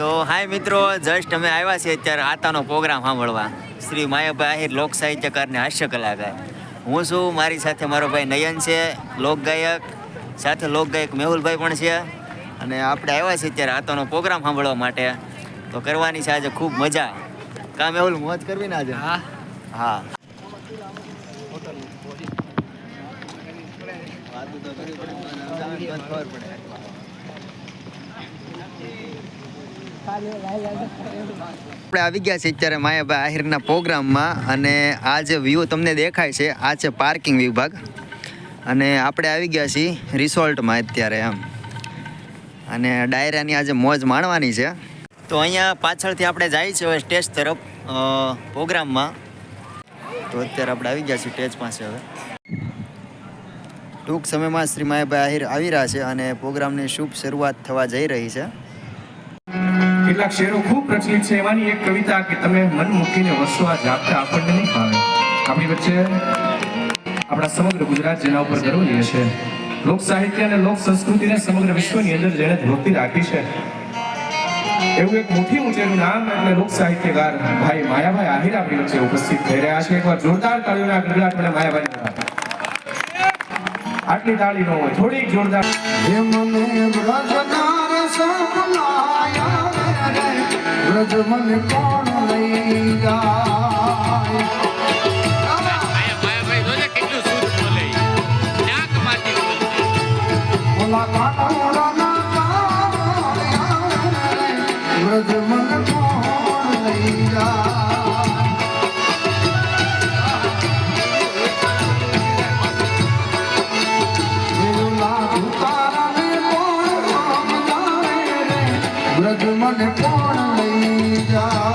તો હાય મિત્રો, જસ્ટ અમે આવ્યા છીએ અત્યારે આતાનો પ્રોગ્રામ સાંભળવા. શ્રી માયાભાઈ આહિર લોક સાહિત્યકાર ને હાસ્ય કલાકાર. હું છું, મારી સાથે મારો ભાઈ નયન છે, લોકગાયક, સાથે લોકગાયક મેહુલભાઈ પણ છે. અને આપણે આવ્યા છીએ અત્યારે આતાનો પ્રોગ્રામ સાંભળવા માટે. તો કરવાની છે આજે ખૂબ મજા. કા મેહુલ, મોજ કરવી ને આજે? હા હા. આપણે આવી ગયા છે અત્યારે માયાભાઈ આહિરના પ્રોગ્રામમાં. અને આ જે વ્યૂ તમને દેખાય છે આ છે પાર્કિંગ વિભાગ. અને આપણે આવી ગયા છીએ રિસોર્ટમાં અત્યારે એમ. અને ડાયરાની આજે મોજ માણવાની છે. તો અહીંયા પાછળથી આપણે જાય છે હવે સ્ટેજ તરફ પ્રોગ્રામમાં. તો અત્યારે આપણે આવી ગયા છીએ સ્ટેજ પાસે. હવે ટૂંક સમયમાં શ્રી માયાભાઈ આહિર આવી રહ્યા છે અને પ્રોગ્રામની શુભ શરૂઆત થવા જઈ રહી છે. કેટલાક શેરો ખૂબ પ્રચલિત છે. એમાંની એક કવિતા કે તમે મન મૂકીને વસવા જાગતા આપણને નહીં ફાવે. આપણી વચ્ચે આપણા સમગ્ર ગુજરાત જેના ઉપર ગર્વ લે છે, લોક સાહિત્ય અને લોક સંસ્કૃતિને સમગ્ર વિશ્વની અંદર જેણે ધ્રુવતી રાખી છે, એવું એક મોટી ઊંચેનું નામ એટલે લોક સાહિત્યકાર ભાઈ માયાભાઈ આહિર આપણી વચ્ચે ઉપસ્થિત થઈ રહ્યા છે. એકવાર જોરદાર તાળીઓના ગડગડાટ મને માયાભાઈ. આટલી તાળી ન હોય, થોડીક જોરદાર. વ્રજ મને કોણ લઈ જાય? ઓલા કાટોરાના વ્રજ મને કોણ લઈ જાય? વેલા ઉતારાને કોણ સમજાવે રે? વ્રજ મને કોણ લઈ જાય?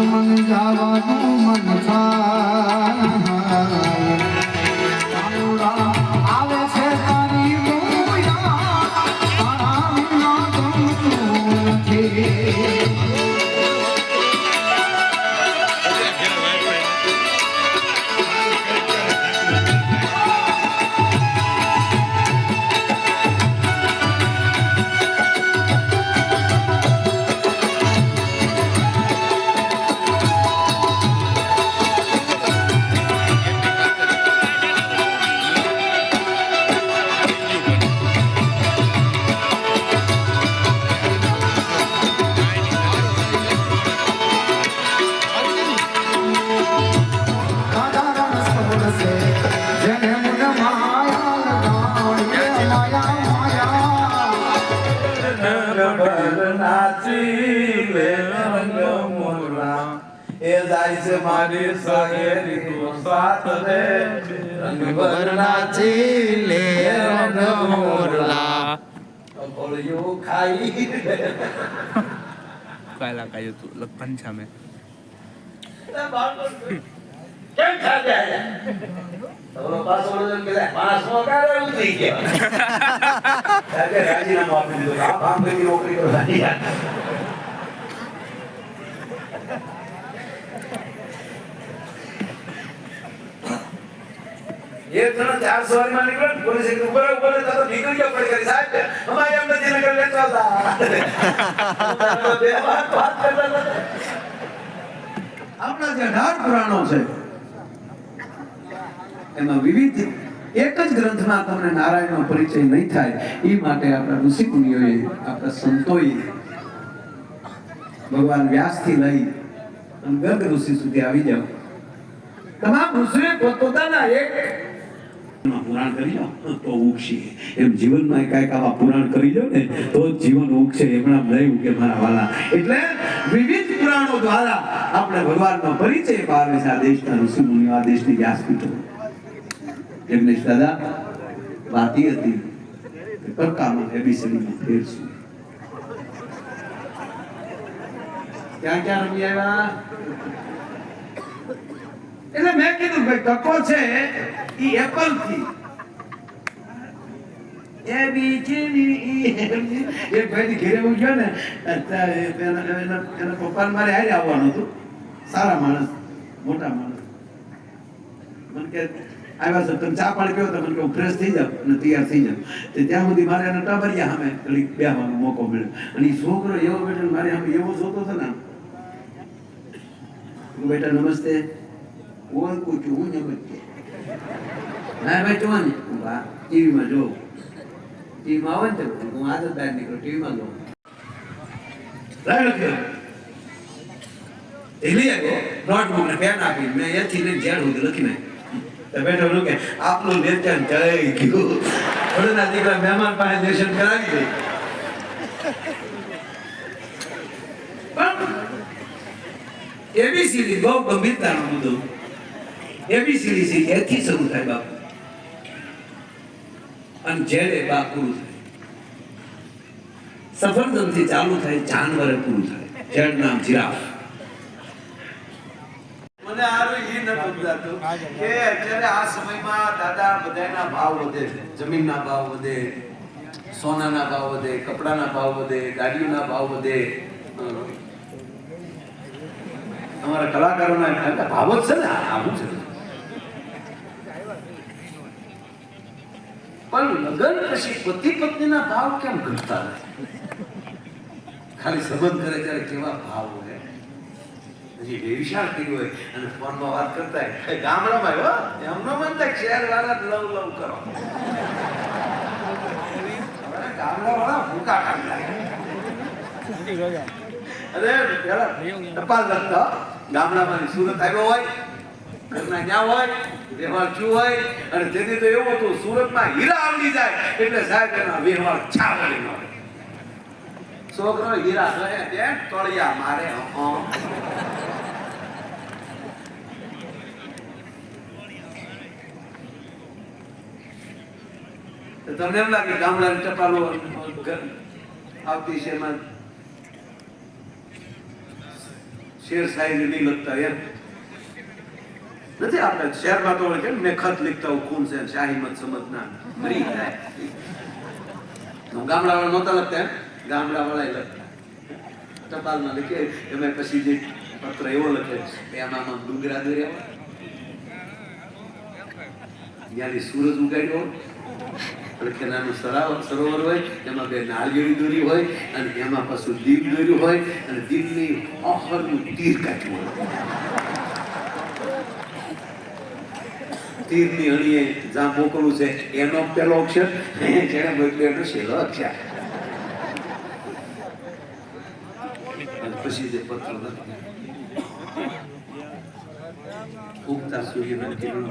મન જવાનું મન થાય આવે છે તારી મોયા, તારા વિના ગમતું નથી. મારી સહેલી તો સાથ રે રંગ નાચી લે રંગ મોરલા ઓળિયો ખાઈ કાલા કાયો તું લખન સામે કેમ ખાધે તમારો પાસ ઓળો કે પાસ નો કાલે ઉતરી ગયા આજે રાજીનામું આપી દીધું. આ કામ કરી નોકરી કરો રાજીનામું. ये तो 400 में निकला पुलिस के ऊपर ऊपर तो निकल गया पड़ गया साहब हमारे हम नदी निकल ले चलता बात करता આપણા જે 18 પુરાણો છે એમાં વિવિધ એક જ ગ્રંથમાં તમને નારાયણનો પરિચય નહીં થાય એ માટે આપણા ઋષિ મુનિઓએ, આપણા સંતોએ ભગવાન વ્યાસથી લઈ અને ગર્ગ ઋષિ સુધી આવી જાવ. તમામ ઋષિએ પોતપોતાના એક પુરાણ કરી લો તો ઉગશે. એમ જીવનમાં કાંઈક આવા પુરાણ કરી લો ને તો જ જીવન ઉગશે. એમણા નહીં ઉગે મારા વાલા. એટલે વિવિધ પુરાણો દ્વારા આપણે ભગવાનનો પરિચય પામે છે. આ દેશના ઋષિ મુનિઓ, આ દેશની વ્યાસપીઠો. જગદીશ દાદા વાત એ હતી કે કરતામાં એબીસીડીમાં ફેર શું. ક્યાં ક્યાં રમી આવ્યા? એટલે મેં કીધું ભાઈ કકો છે ઈ એપલ થી એ બીજી એક ભાઈ ઘેરે ઉઠ્યો ને એના પપ્પા મારે હારે આવવાનું હતું. સારા માણસ, મોટા માણસ. મને કે આવ્યા છે તમે ચા પાણી પીવો તો મને કે ફ્રેશ થઈ જાવ અને તૈયાર થઈ જાવ. તો ત્યાં સુધી મારે એને ટબરિયા સામે ઘડીક બેસવાનો મોકો મળ્યો. અને એ છોકરો એવો બેઠો મારે સામે એવો જોતો હતો ને, બેટા નમસ્તે. કોઈ પૂછ્યું હું નમસ્તે. ના ભાઈ જો ને વાહ ટીવીમાં જોઉં. ટીવીમાં આવે ને હું આદત બહાર નીકળું ટીવીમાં જોઉં. નોટબુક ને પેન આપી મેં એથી લઈને ઝેડ સુધી લખી નાખ્યું. બેઠો કે આપનું લેચન જઈ ગયું. થોડુંના દીકરા મહેમાન પાસે દર્શન કરાવી દે. એબીસીડી બહુ ગંભીરતાનો મુદ્દો. એબીસીડી છે એથી શરૂ થાય બાપુ અને જેડે બા પૂરું થાય. સફરજન થી ચાલુ થાય, જાનવરે પૂરું થાય. જેડ નામ જીરાફ. મને આરું ઈ ન સમજાતું કે અત્યારે આ સમયમાં દાદા બધાના ભાવ વધે છે. જમીનના ભાવ વધે, સોનાના ભાવ વધે, કપડાના ભાવ વધે, ગાડીઓના ભાવ વધે. અમારા કલાકારોના ભાવ જ છે ને આવું છે. પણ લગ્ન પછી પતિ પત્નીના ભાવ કેમ ઘટતા નથી? ખાલી સંબંધ કરે ત્યારે કેવા ભાવ હોય. હજી વ્યવસાય કર્યો હોય અને ફોનમાં વાત કરતા હોય ગામડામાં આવ્યો એમનો મનતા શહેર વાળા લવ કરો. ગામડા વાળા ભૂકા કાઢતા. અરે પેલા ટપાલ લખતા ગામડામાં સુરત આવ્યો હોય, ઘરના ન્યા હોય, વ્યવહાર શું હોય. અને તેથી તો એવું હતું સુરતમાં હીરા આવડી જાય એટલે સાહેબ એના વ્યવહાર છાવડી ન હોય. છોકરો હીરા રહે ત્યાં તળિયા મારે. તમને એમ લાગે ગામડાની ટપાલો આવતી છે એમાં શેર સાઈઝ નહીં લખતા એમ નથી. આપણે શહેરમાં તો હોય કે મેં ખત લીખતા હું ખૂન છે શાહી મત સમજના મરી જાય. ગામડા વાળા નહોતા લખતા એમ, ગામડા વાળા લખતા. ટપાલમાં લખે એમાં પછી જે પત્ર એવો લખે એમાં ડુંગરા દોર્યા ત્યાંથી સૂરજ ઉગાડ્યો એટલે નાનું સરોવર હોય એમાં બે નાળિયેરી દોરી હોય અને એમાં પાછું દીપ દોર્યું હોય અને દીપની ઓહરનું તીર કાઢ્યું હોય. તીરની અણીએ જ્યાં મોકલવું છે એનો પેલો અક્ષર, જેને મોકલ્યો એનો છેલ્લો અક્ષર. પછી જે પત્ર ઉગતા સૂર્યના કિરણો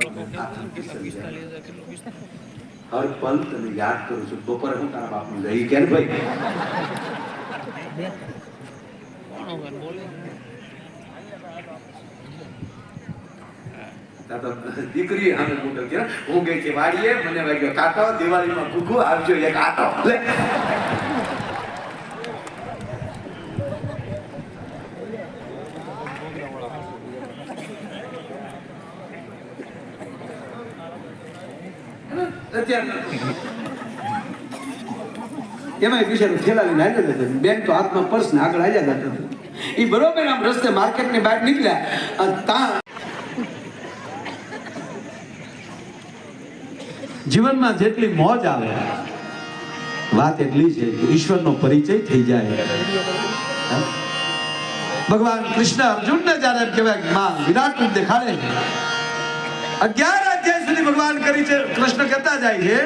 હર પલ તને યાદ કરું છું. બપોરે હું તારા બાપનું ગઈ કે ભાઈ દીકરી સામે મોટો કે હું ગઈ છે વાડીએ, મને વાગ્યો કાંટો, દિવાળીમાં ઘૂઘુ આવજો એક આટો. એમાં બિચારું થેલા લઈને આગળ જતો, બેન તો હાથમાં પર્સ ને આગળ આવ્યા જતો. એ બરોબર આમ રસ્તે માર્કેટની બહાર નીકળ્યા અને ત્યાં જીવનમાં જેટલી મોજ આવે વાત એટલી છે કે ઈશ્વરનો પરિચય થઈ જાય. ભગવાન કૃષ્ણ અર્જુનને જ્યારે એમ કહેવાય માં વિરાટ રૂપ દેખાડે છે, 11 અધ્યાય સુધી ભગવાન કરી છે, કૃષ્ણ કહેતા જાય છે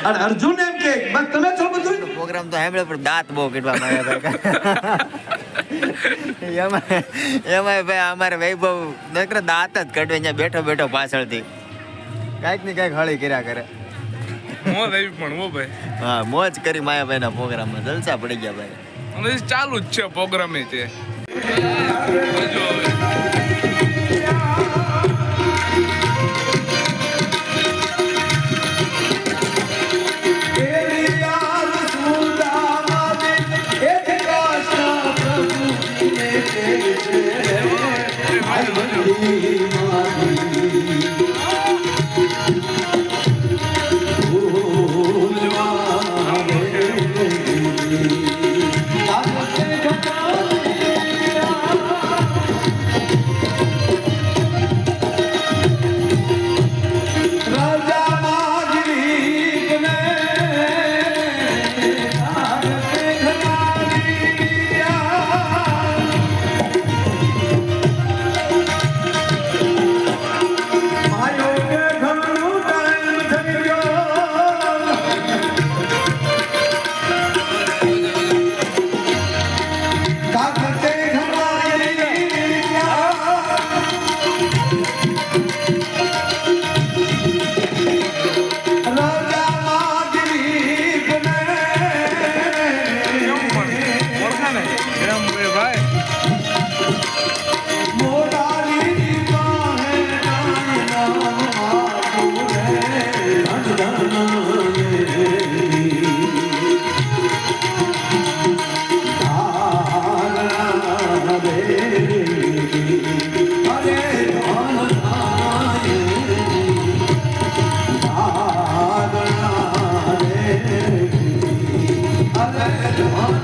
અને અર્જુન એમ કે બસ તમે છો બધું. પ્રોગ્રામ તો સાંભળ્યો પણ દાંત બહુ કેટલા માર્યા એમાં ભાઈ અમારે વૈભવ નકર દાંત જ કાઢવે અહીંયા બેઠો બેઠો પાછળથી કાંઈક ને કાંઈક હળી કર્યા કરે. મોજ આવી પણ હો ભાઈ. હા મોજ કરી માયાભાઈના પ્રોગ્રામમાં જલસા પડી ગયા ભાઈ. અને હજી ચાલુ જ છે પ્રોગ્રામ તે. અરે